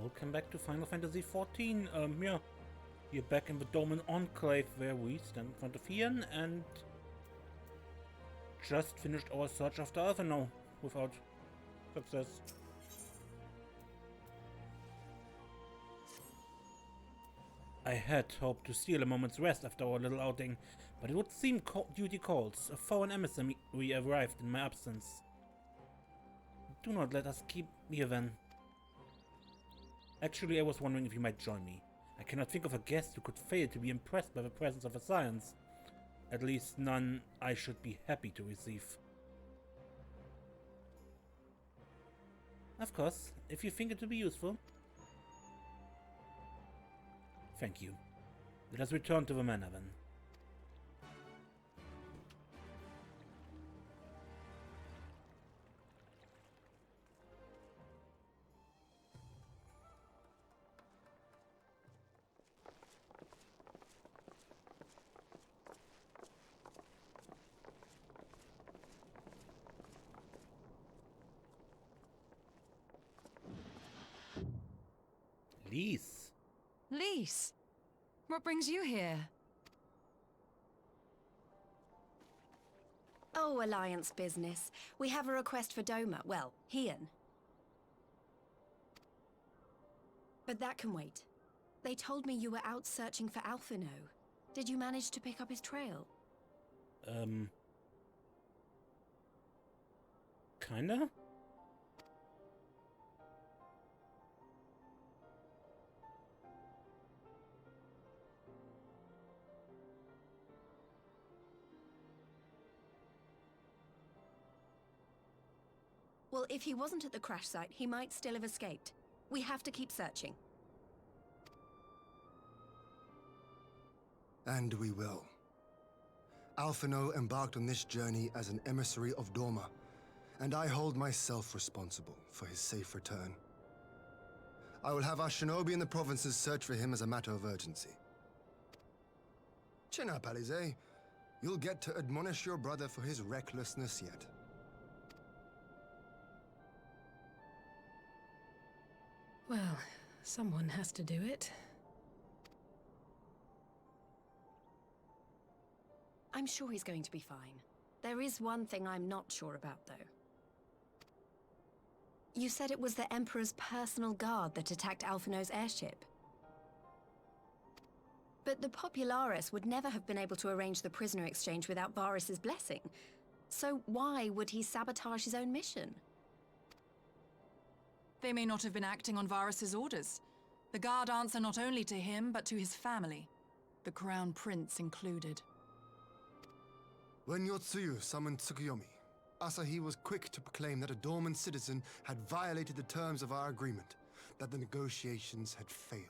Welcome back to Final Fantasy XIV. Yeah, we're back in the Doma Enclave where we stand in front of Hien and just finished our search after Alphinaud without success. I had hoped to steal a moment's rest after our little outing, but it would seem duty calls. A foreign emissary arrived in my absence. Do not let us keep here then. Actually, I was wondering if you might join me. I cannot think of a guest who could fail to be impressed by the presence of a science. At least none I should be happy to receive. Of course, if you think it to be useful. Thank you. Let us return to the manor then. Lise. Lise? What brings you here? Oh, Alliance business. We have a request for Doma. Well, Hien. But that can wait. They told me you were out searching for Alphinaud. Did you manage to pick up his trail? Kinda? Well, if he wasn't at the crash site, he might still have escaped. We have to keep searching. And we will. Alphinaud embarked on this journey as an emissary of Doma, and I hold myself responsible for his safe return. I will have our shinobi in the provinces search for him as a matter of urgency. Chin up, Alize. You'll get to admonish your brother for his recklessness yet. Well, someone has to do it. I'm sure he's going to be fine. There is one thing I'm not sure about, though. You said it was the Emperor's personal guard that attacked Alphinaud's airship. But the Popularis would never have been able to arrange the prisoner exchange without Varus's blessing. So why would he sabotage his own mission? They may not have been acting on Varus's orders. The guard answer not only to him, but to his family. The Crown Prince included. When Yotsuyu summoned Tsukuyomi, Asahi was quick to proclaim that a Dorman citizen had violated the terms of our agreement, that the negotiations had failed.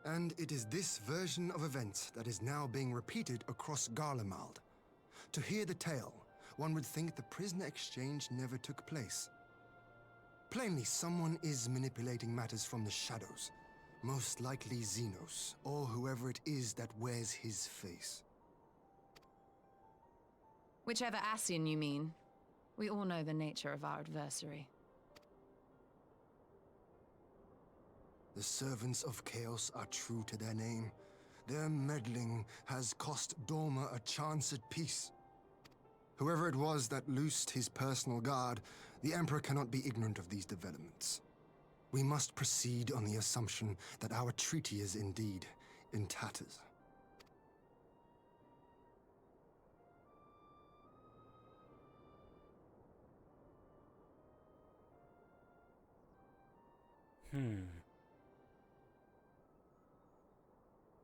And it is this version of events that is now being repeated across Garlean. To hear the tale, one would think the prisoner exchange never took place. Plainly, someone is manipulating matters from the shadows. Most likely Xenos, or whoever it is that wears his face. Whichever Ascian you mean. We all know the nature of our adversary. The servants of Chaos are true to their name. Their meddling has cost Doma a chance at peace. Whoever it was that loosed his personal guard, the Emperor cannot be ignorant of these developments. We must proceed on the assumption that our treaty is indeed in tatters.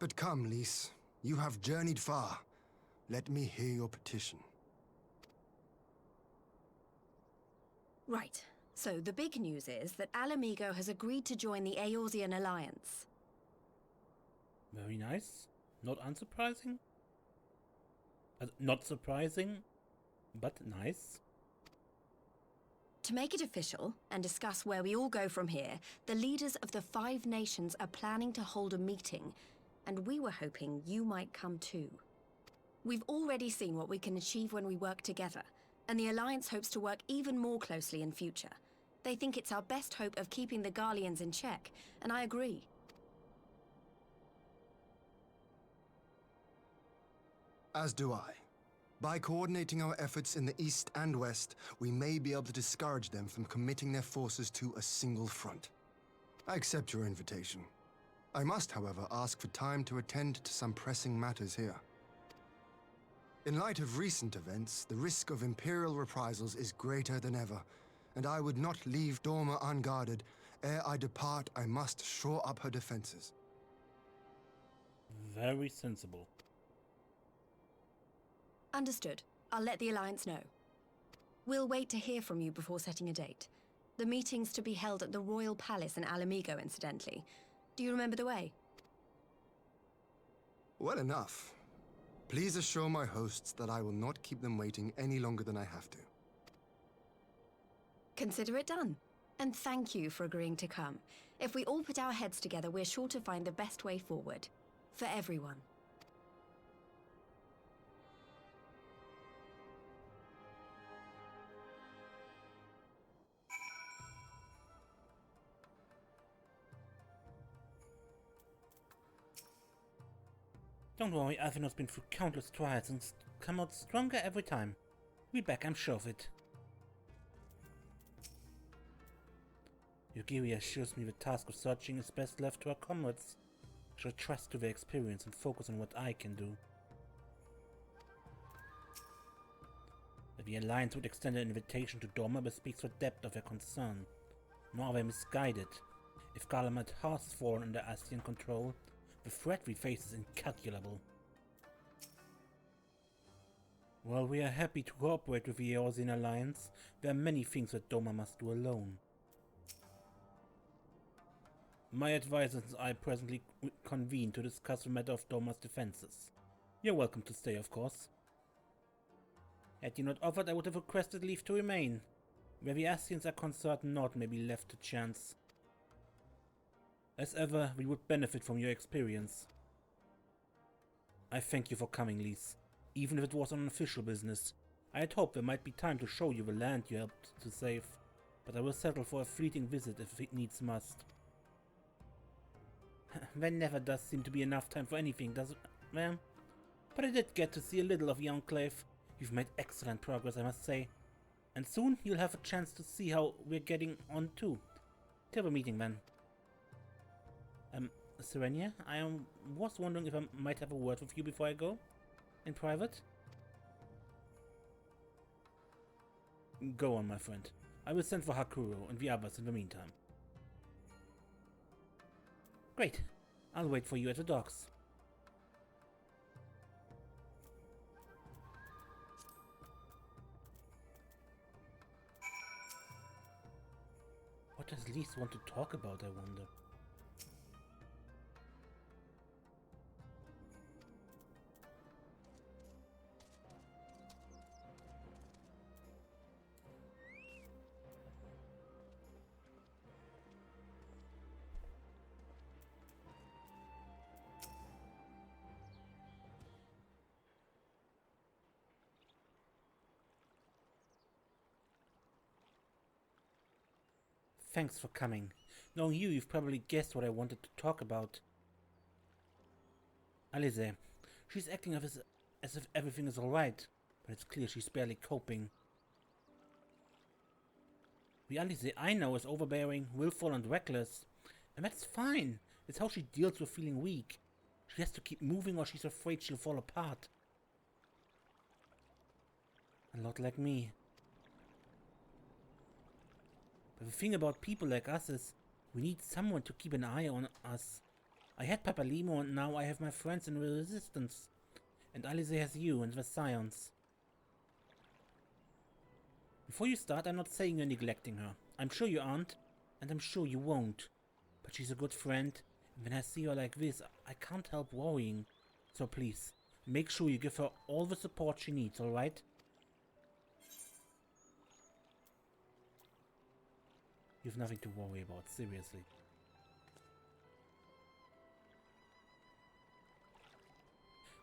But come, Lise. You have journeyed far. Let me hear your petition. Right. So the big news is that Alamigo has agreed to join the Eorzean Alliance. Very nice. Not unsurprising. Not surprising, but nice. To make it official, and discuss where we all go from here, the leaders of the 5 nations are planning to hold a meeting, and we were hoping you might come too. We've already seen what we can achieve when we work together, and the Alliance hopes to work even more closely in future. They think it's our best hope of keeping the Garleans in check, and I agree. As do I. By coordinating our efforts in the east and west, we may be able to discourage them from committing their forces to a single front. I accept your invitation. I must, however, ask for time to attend to some pressing matters here. In light of recent events, the risk of Imperial reprisals is greater than ever, and I would not leave Doma unguarded. Ere I depart, I must shore up her defenses. Very sensible. Understood. I'll let the Alliance know. We'll wait to hear from you before setting a date. The meeting's to be held at the Royal Palace in Alamigo, incidentally. Do you remember the way? Well enough. Please assure my hosts that I will not keep them waiting any longer than I have to. Consider it done. And thank you for agreeing to come. If we all put our heads together, we're sure to find the best way forward. For everyone. Don't worry, Alphina's been through countless trials and come out stronger every time. We'll be back, I'm sure of it. Yogiria assures me the task of searching is best left to her comrades. I shall trust to their experience and focus on what I can do. That the Alliance would extend an invitation to Doma bespeaks the depth of their concern. Nor are they misguided. If Garlean has fallen under Ascian control, the threat we face is incalculable. While we are happy to cooperate with the Eorzean Alliance, there are many things that Doma must do alone. My advisors and I presently convene to discuss the matter of Doma's defenses. You're welcome to stay, of course. Had you not offered, I would have requested leave to remain. Where the Ascians are concerned, naught may be left to chance. As ever, we would benefit from your experience. I thank you for coming, Lise. Even if it was on official business. I had hoped there might be time to show you the land you helped to save, but I will settle for a fleeting visit if it needs must. There never does seem to be enough time for anything, does it? Well, but I did get to see a little of the Enclave. You've made excellent progress, I must say. And soon you'll have a chance to see how we're getting on too. Till the meeting then. Serenia, I was wondering if I might have a word with you before I go? In private? Go on, my friend. I will send for Hakuro and the others in the meantime. Great. I'll wait for you at the docks. What does Lise want to talk about, I wonder? Thanks for coming. Knowing you, you've probably guessed what I wanted to talk about. Alize. She's acting as if everything is alright, but it's clear she's barely coping. The Alize I know is overbearing, willful and reckless. And that's fine. It's how she deals with feeling weak. She has to keep moving or she's afraid she'll fall apart. A lot like me. But the thing about people like us is, we need someone to keep an eye on us. I had Papalimo and now I have my friends in the Resistance. And Alize has you and the Scions. Before you start, I'm not saying you're neglecting her. I'm sure you aren't, and I'm sure you won't. But she's a good friend, and when I see her like this, I can't help worrying. So please, make sure you give her all the support she needs, alright? You've nothing to worry about, seriously.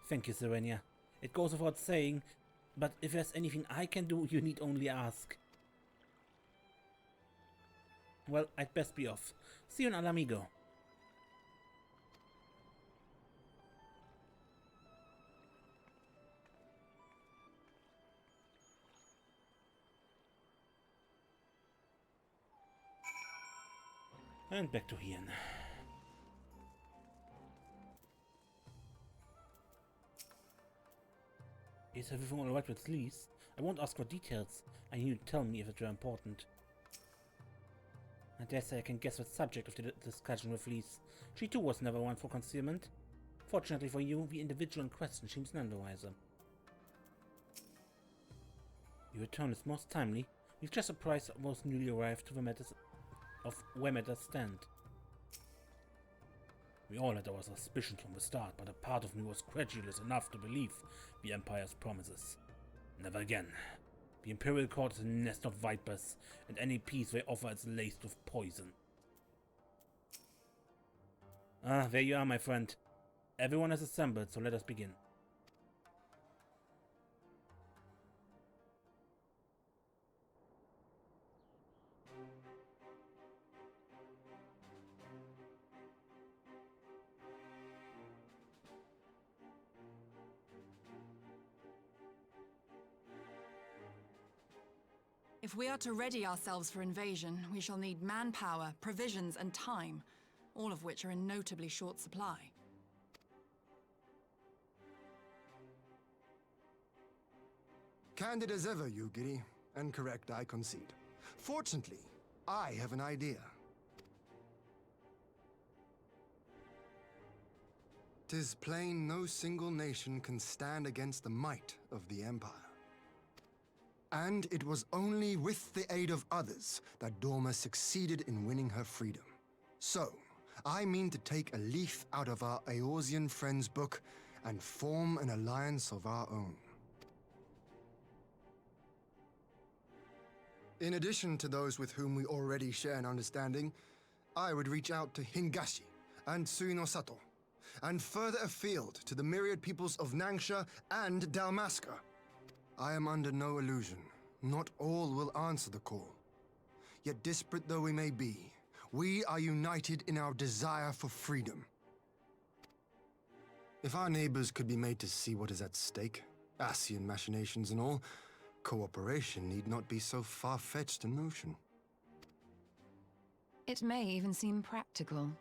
Thank you, Serenia. It goes without saying, but if there's anything I can do, you need only ask. Well, I'd best be off. See you in Alamigo. And back to Hien. Is everything alright with Lise? I won't ask for details. I need you to tell me if it were important. I dare say I can guess the subject of the discussion with Lise. She too was never one for concealment. Fortunately for you, the individual in question seems none the wiser. Your return is most timely. We've just apprised those newly arrived to the matters of where matters stand. We all had our suspicions from the start, but a part of me was credulous enough to believe the Empire's promises. Never again. The Imperial Court is a nest of vipers, and any peace they offer is laced with poison. Ah, there you are, my friend. Everyone has assembled, so let us begin. If we are to ready ourselves for invasion, we shall need manpower, provisions, and time, all of which are in notably short supply. Candid as ever, you giddy. And correct, I concede. Fortunately, I have an idea. 'Tis plain no single nation can stand against the might of the Empire. And it was only with the aid of others that Doma succeeded in winning her freedom. So, I mean to take a leaf out of our Eorzean friends' book and form an alliance of our own. In addition to those with whom we already share an understanding, I would reach out to Hingashi and Suinosato, and further afield to the myriad peoples of Nangsha and Dalmasca. I am under no illusion. Not all will answer the call. Yet disparate though we may be, we are united in our desire for freedom. If our neighbors could be made to see what is at stake, Ascian machinations and all, cooperation need not be so far-fetched a notion. It may even seem practical.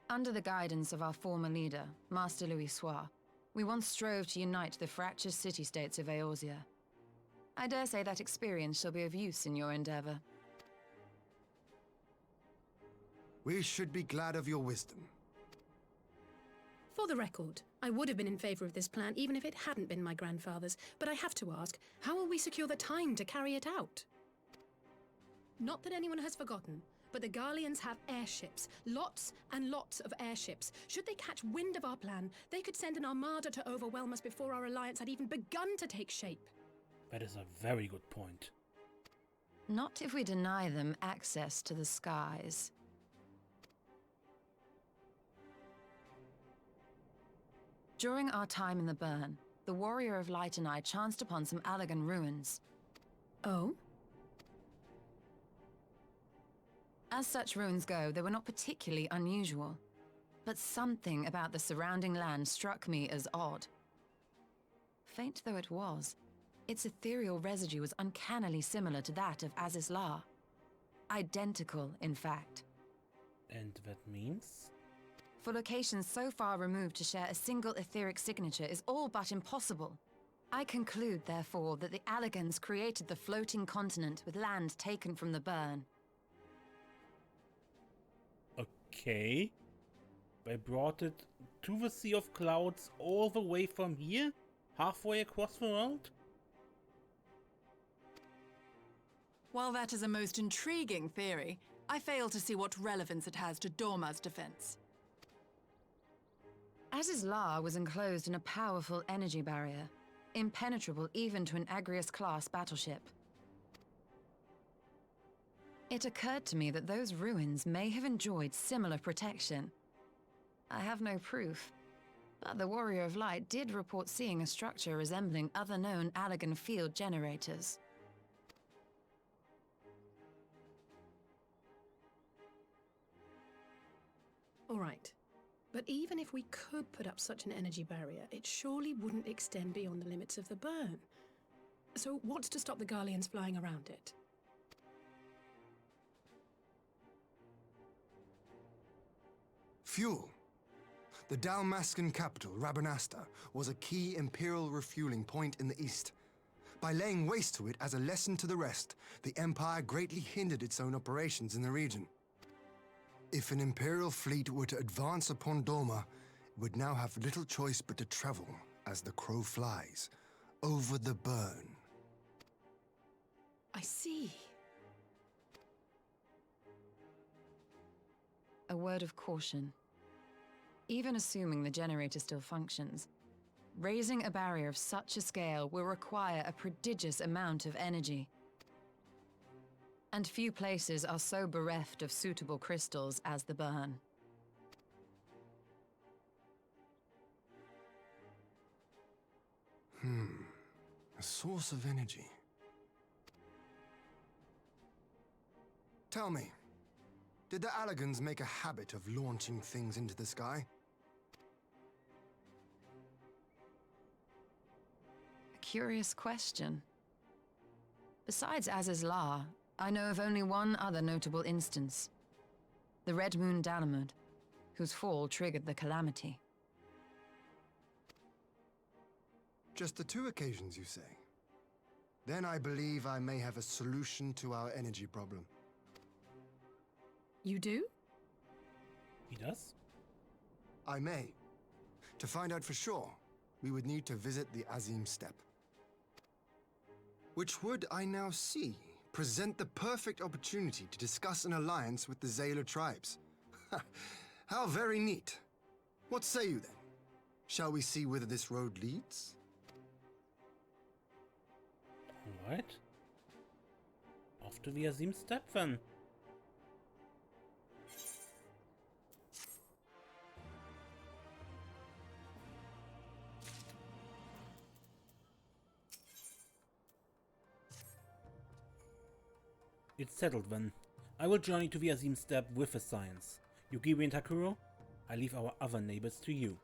Under the guidance of our former leader, Master Louis Soir, we once strove to unite the fractious city-states of Eorzea. I dare say that experience shall be of use in your endeavor. We should be glad of your wisdom. For the record, I would have been in favor of this plan even if it hadn't been my grandfather's, but I have to ask, how will we secure the time to carry it out? Not that anyone has forgotten, but the Garleans have airships. Lots and lots of airships. Should they catch wind of our plan, they could send an armada to overwhelm us before our alliance had even begun to take shape. That is a very good point. Not if we deny them access to the skies. During our time in the Burn, the Warrior of Light and I chanced upon some Allagan ruins. Oh? As such ruins go, they were not particularly unusual. But something about the surrounding land struck me as odd. Faint though it was, its ethereal residue was uncannily similar to that of Azizlar. Identical, in fact. And that means? For locations so far removed to share a single etheric signature is all but impossible. I conclude, therefore, that the Allagans created the floating continent with land taken from the Burn. Okay. They brought it to the Sea of Clouds all the way from here? Halfway across the world? While that is a most intriguing theory, I fail to see what relevance it has to Doma's defense. Azizlar was enclosed in a powerful energy barrier, impenetrable even to an Agrius-class battleship. It occurred to me that those ruins may have enjoyed similar protection. I have no proof, but the Warrior of Light did report seeing a structure resembling other known Allagan field generators. All right. But even if we could put up such an energy barrier, it surely wouldn't extend beyond the limits of the burn. So what's to stop the Garleans flying around it? Fuel. The Dalmascan capital, Rabanasta, was a key Imperial refueling point in the east. By laying waste to it as a lesson to the rest, the Empire greatly hindered its own operations in the region. If an Imperial fleet were to advance upon Doma, it would now have little choice but to travel, as the crow flies, over the burn. I see. A word of caution. Even assuming the generator still functions, raising a barrier of such a scale will require a prodigious amount of energy. And few places are so bereft of suitable crystals as the burn. A source of energy. Tell me, did the Allagans make a habit of launching things into the sky? A curious question. Besides Azizlar, I know of only one other notable instance. The Red Moon Dalamud, whose fall triggered the calamity. Just the 2 occasions, you say? Then I believe I may have a solution to our energy problem. You do? He does? I may. To find out for sure, we would need to visit the Azim Steppe. Which would, I now see, present the perfect opportunity to discuss an alliance with the Zayla tribes. How very neat. What say you then? Shall we see whither this road leads? Alright. Off to the Azim Steppe then. It's settled then. I will journey to the Azim Steppe with the science. Yugiri and Takuro, I leave our other neighbors to you.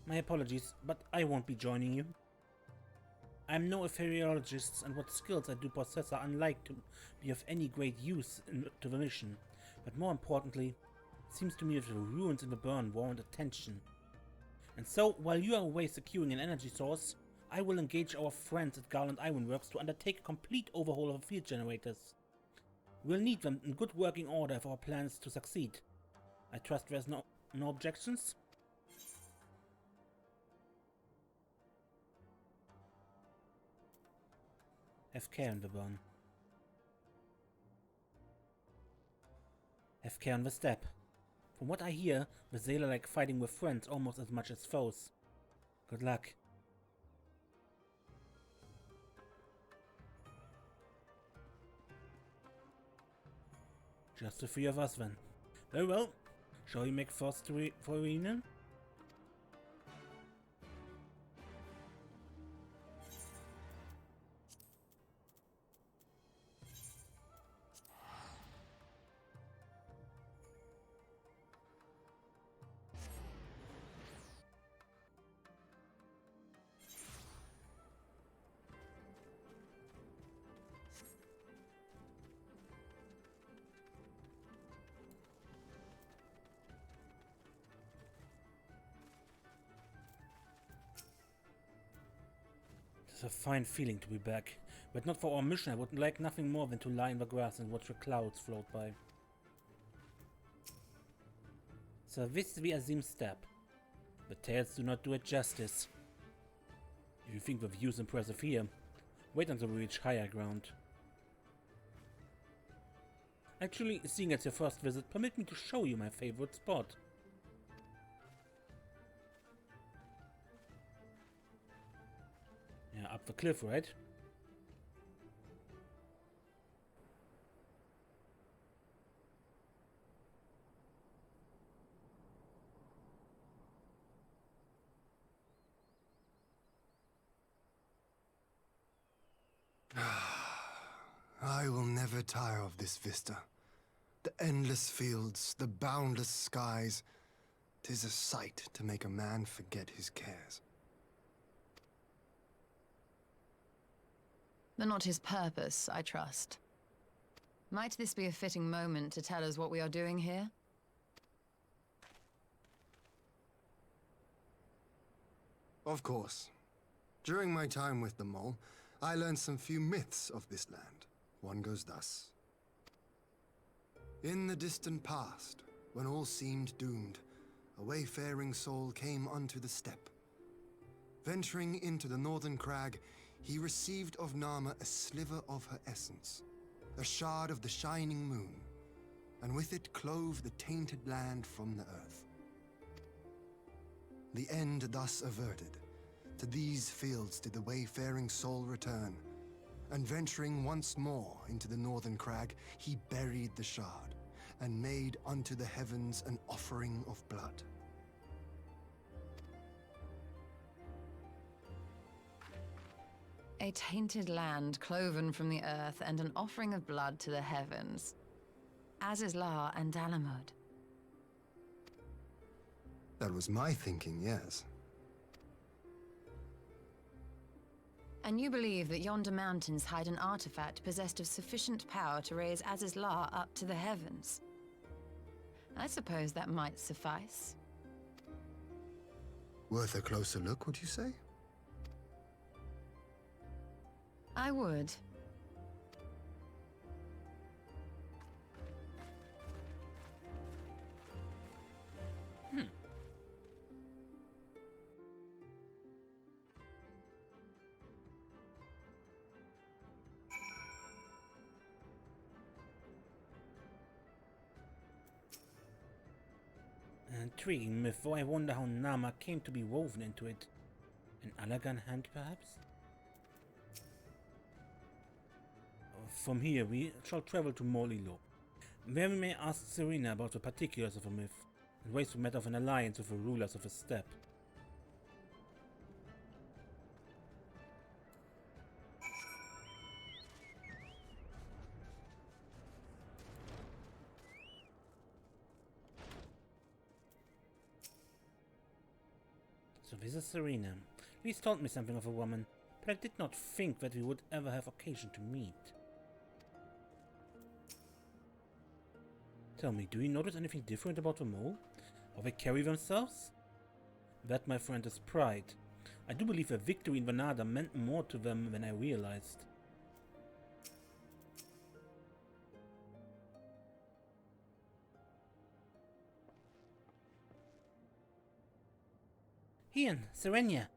My apologies, but I won't be joining you. I'm no archaeologist, and what skills I do possess are unlikely to be of any great use to the mission. But more importantly, it seems to me that the ruins in the burn warrant attention. And so, while you are away securing an energy source, I will engage our friends at Garlean Ironworks to undertake a complete overhaul of the field generators. We'll need them in good working order if our plan is to succeed. I trust there's no objections? Have care on the burn. Have care on the steppe. From what I hear, the Zayla like fighting with friends almost as much as foes. Good luck. Just the 3 of us then. Very well. Shall we make first for a reunion? It's a fine feeling to be back, but not for our mission. I would like nothing more than to lie in the grass and watch the clouds float by. So this is the Azim Steppe. The tales do not do it justice. If you think the view's impressive here, wait until we reach higher ground. Actually, seeing it's your first visit, permit me to show you my favorite spot. Yeah, up the cliff, right? I will never tire of this vista. The endless fields, the boundless skies. 'Tis a sight to make a man forget his cares. But not his purpose, I trust. Might this be a fitting moment to tell us what we are doing here? Of course. During my time with the Mole, I learned some few myths of this land. One goes thus. In the distant past, when all seemed doomed, a wayfaring soul came unto the steppe. Venturing into the northern crag, he received of Nama a sliver of her essence, a shard of the shining moon, and with it clove the tainted land from the earth. The end thus averted, to these fields did the wayfaring soul return, and venturing once more into the northern crag, he buried the shard, and made unto the heavens an offering of blood. A tainted land cloven from the earth and an offering of blood to the heavens. Azizlar and Dalamud. That was my thinking, yes. And you believe that yonder mountains hide an artifact possessed of sufficient power to raise Azizlar up to the heavens? I suppose that might suffice. Worth a closer look, would you say? I would. An intriguing myth, though I wonder how Nama came to be woven into it. An Allagan hand, perhaps? From here we shall travel to Molilo, where we may ask Serena about the particulars of a myth, and ways to met of an alliance with the rulers of a steppe. So this is Serena. Please told me something of a woman, but I did not think that we would ever have occasion to meet. Tell me, do you notice anything different about the mole? How they carry themselves? That, my friend, is pride. I do believe a victory in Vanada meant more to them than I realized. Hien, Serenia,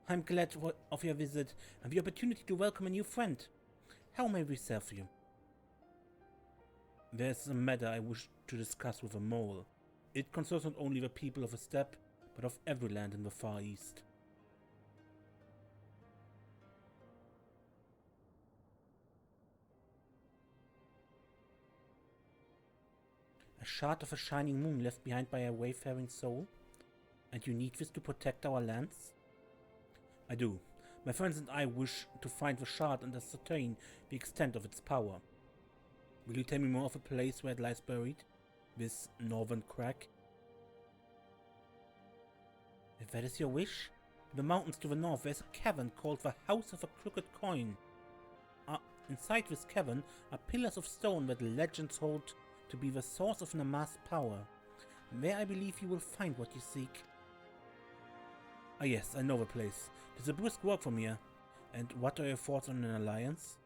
I'm glad of your visit and the opportunity to welcome a new friend. How may we serve you? There's a matter I wish to discuss with a mole. It concerns not only the people of the steppe, but of every land in the Far East. A shard of a shining moon left behind by a wayfaring soul? And you need this to protect our lands? I do. My friends and I wish to find the shard and ascertain the extent of its power. Will you tell me more of a place where it lies buried? This northern crag? If that is your wish, in the mountains to the north there is a cavern called the House of a Crooked Coin. Inside this cavern are pillars of stone that legends hold to be the source of Nama's power. There I believe you will find what you seek. Ah yes, I know the place. It is a brisk walk from here. And what are your thoughts on an alliance?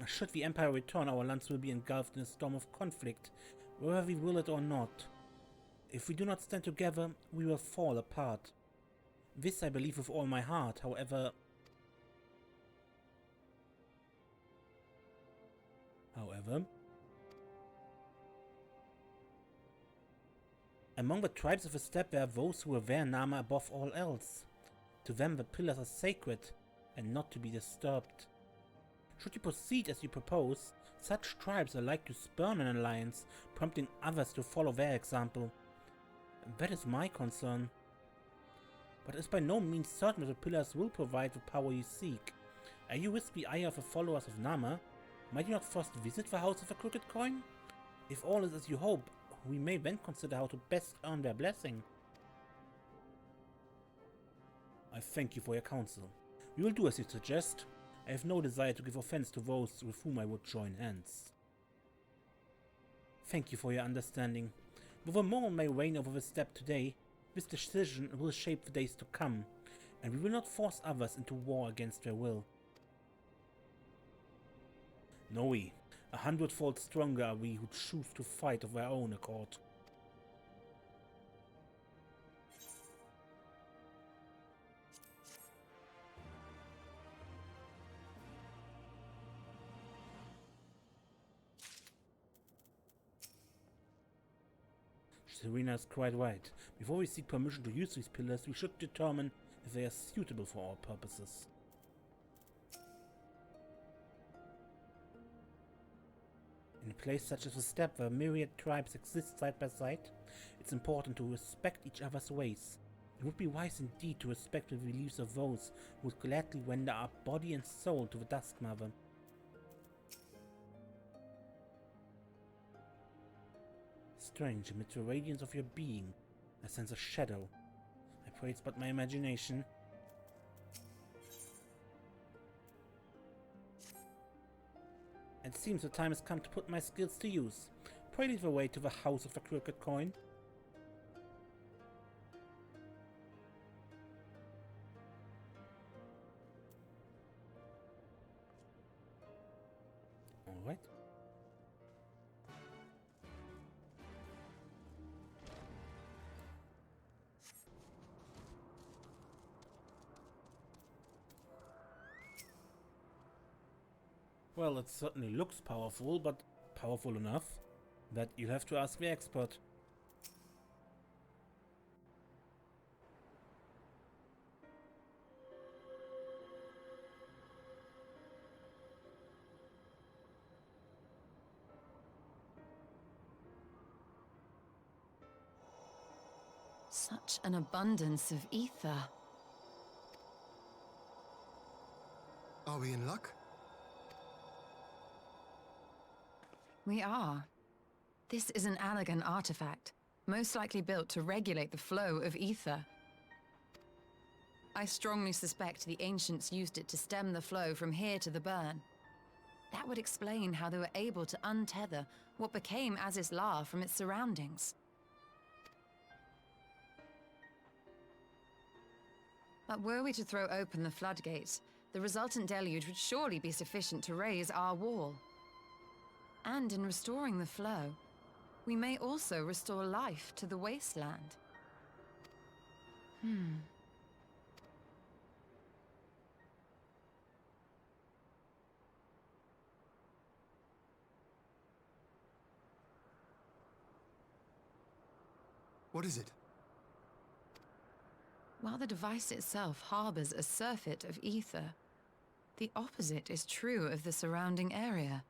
Should the Empire return, our lands will be engulfed in a storm of conflict, whether we will it or not. If we do not stand together, we will fall apart. This I believe with all my heart, however... Among the tribes of the steppe there are those who revere Nama above all else. To them the pillars are sacred, and not to be disturbed. Should you proceed as you propose, such tribes are like to spurn an alliance, prompting others to follow their example. That is my concern. But it is by no means certain that the pillars will provide the power you seek. Are you wispy eye of the followers of Nama? Might you not first visit the House of the Crooked Coin? If all is as you hope, we may then consider how to best earn their blessing. I thank you for your counsel. We will do as you suggest. I have no desire to give offense to those with whom I would join hands. Thank you for your understanding. Though a moment may reign over the step today, this decision will shape the days to come, and we will not force others into war against their will. No, 100-fold stronger are we who choose to fight of our own accord. Serena is quite right. Before we seek permission to use these pillars, we should determine if they are suitable for our purposes. In a place such as the steppe where myriad tribes exist side by side, it's important to respect each other's ways. It would be wise indeed to respect the beliefs of those who would gladly render up body and soul to the Duskmother. Strange, amid the radiance of your being, I sense a shadow. I pray it's but my imagination. It seems the time has come to put my skills to use. Pray lead the way to the House of the Crooked Coin. Alright. Well, it certainly looks powerful, but powerful enough that you'll have to ask the expert. Such an abundance of ether. Are we in luck? We are. This is an Allagan artifact, most likely built to regulate the flow of ether. I strongly suspect the ancients used it to stem the flow from here to the burn. That would explain how they were able to untether what became Aziz's La from its surroundings. But were we to throw open the floodgates, the resultant deluge would surely be sufficient to raise our wall. And in restoring the flow, we may also restore life to the wasteland. What is it? While the device itself harbors a surfeit of ether, the opposite is true of the surrounding area.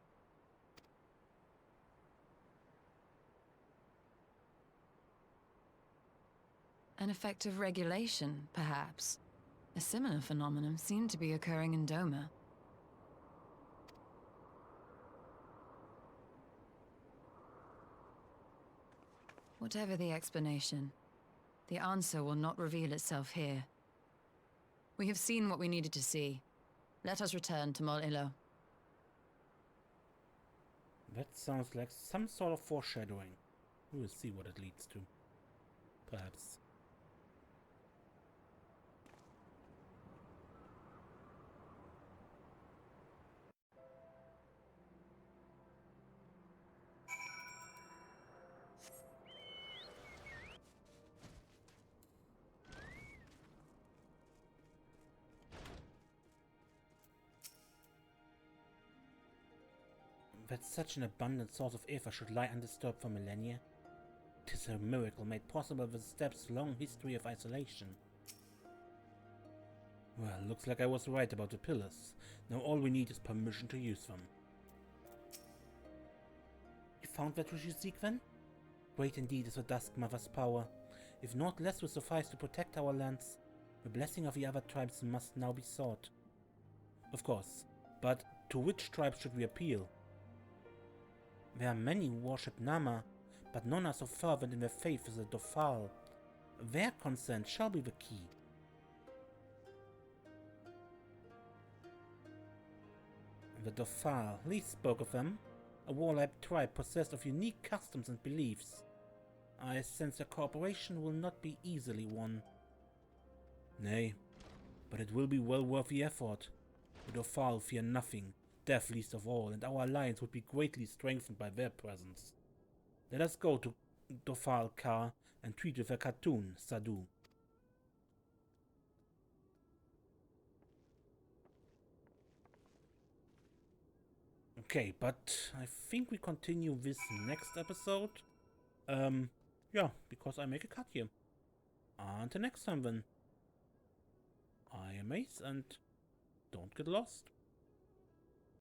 An effect of regulation, perhaps. A similar phenomenon seemed to be occurring in Doma. Whatever the explanation, the answer will not reveal itself here. We have seen what we needed to see. Let us return to Mol Ilo. That sounds like some sort of foreshadowing. We will see what it leads to. Perhaps. That such an abundant source of ether should lie undisturbed for millennia? 'Tis a miracle made possible with the stepp's long history of isolation. Well, looks like I was right about the pillars. Now all we need is permission to use them. You found that which you seek then? Great indeed is the Duskmother's power. If naught less will suffice to protect our lands, the blessing of the other tribes must now be sought. of course. But to which tribe should we appeal? There are many who worship Nama, but none are so fervent in their faith as the Dofal. Their consent shall be the key. The Dofal, least spoke of them, a warlike tribe possessed of unique customs and beliefs. I sense their cooperation will not be easily won. Nay, but it will be well worth the effort. The Dofal fear nothing, death least of all, and our alliance would be greatly strengthened by their presence. Let us go to Dofal Kar and treat with a Khatun, Sadu. Okay, but I think we continue this next episode. Yeah, because I make a cut here. Until next time then. I am Ace, and don't get lost.